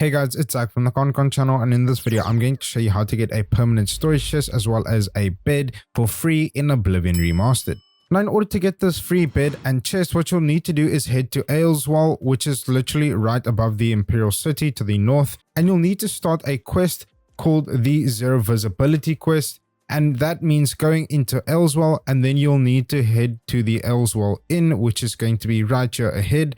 Hey guys, it's Zach from the Con channel, and in this video I'm going to show you how to get a permanent storage chest as well as a bed for free in Oblivion Remastered. Now in order to get this free bed and chest, what you'll need to do is head to Ayleswell, which is literally right above the Imperial City to the north, and you'll need to start a quest called the Zero Visibility quest, and that means going into Ayleswell, and then you'll need to head to the Ayleswell Inn, which is going to be right here ahead.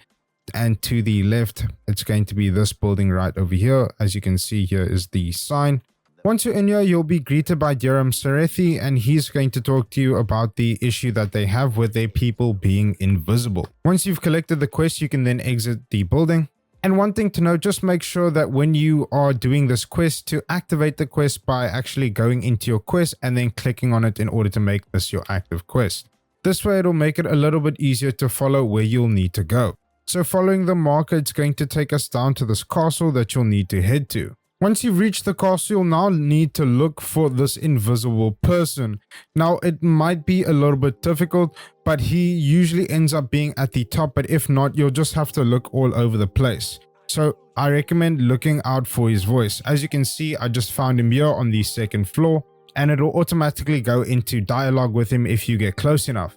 And to the left, it's going to be this building right over here. As you can see, here is the sign. Once you're in here, you'll be greeted by Dirham Serethi, and he's going to talk to you about the issue that they have with their people being invisible. Once you've collected the quest, you can then exit the building. And one thing to note, just make sure that when you are doing this quest, to activate the quest by actually going into your quest and then clicking on it in order to make this your active quest. This way, it'll make it a little bit easier to follow where you'll need to go. So following the marker, it's going to take us down to this castle that you'll need to head to. Once you've reached the castle, you'll now need to look for this invisible person. Now, it might be a little bit difficult, but he usually ends up being at the top, but if not, you'll just have to look all over the place. So I recommend looking out for his voice. As you can see, I just found him here on the second floor, and it'll automatically go into dialogue with him if you get close enough.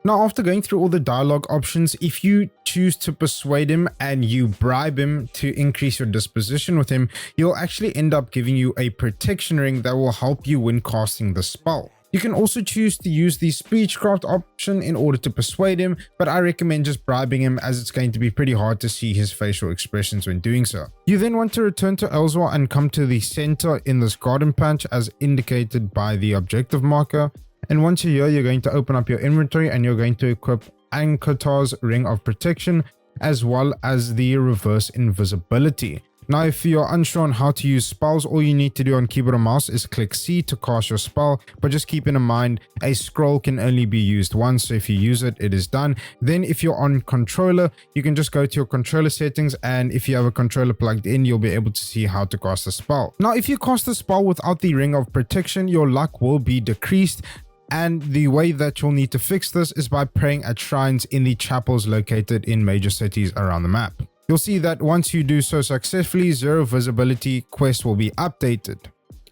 Now, after going through all the dialogue options, if you choose to persuade him and you bribe him to increase your disposition with him, he'll actually end up giving you a protection ring that will help you when casting the spell. You can also choose to use the speechcraft option in order to persuade him, but I recommend just bribing him as it's going to be pretty hard to see his facial expressions when doing so. You then want to return to Ayleswell and come to the center in this garden patch as indicated by the objective marker. And once you're here, you're going to open up your inventory and you're going to equip Ankatar's Ring of Protection as well as the Reverse Invisibility. Now, if you're unsure on how to use spells, all you need to do on keyboard and mouse is click C to cast your spell, but just keep in mind a scroll can only be used once, so if you use it, it is done. Then if you're on controller, you can just go to your controller settings, and if you have a controller plugged in, you'll be able to see how to cast the spell. Now, if you cast the spell without the Ring of Protection, your luck will be decreased. And the way that you'll need to fix this is by praying at shrines in the chapels located in major cities around the map. You'll see that once you do so successfully, Zero Visibility quest will be updated.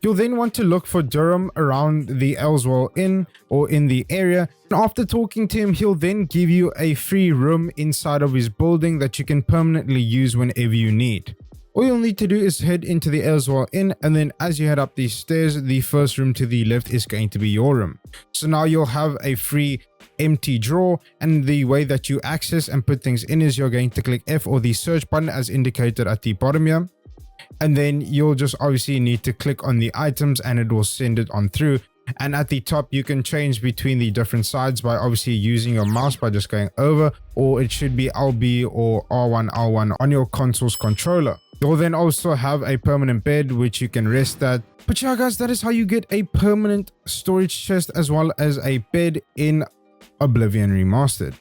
You'll then want to look for Durham around the Ayleswell Inn or in the area. And after talking to him, he'll then give you a free room inside of his building that you can permanently use whenever you need. All you'll need to do is head into the Ayleswell Inn, and then as you head up these stairs, the first room to the left is going to be your room. So now you'll have a free empty drawer, and the way that you access and put things in is you're going to click F or the search button as indicated at the bottom here. And then you'll just obviously need to click on the items and it will send it on through. And at the top, you can change between the different sides by obviously using your mouse by just going over, or it should be LB or R1 on your console's controller. You'll then also have a permanent bed which you can rest at. But yeah guys, that is how you get a permanent storage chest as well as a bed in Oblivion Remastered.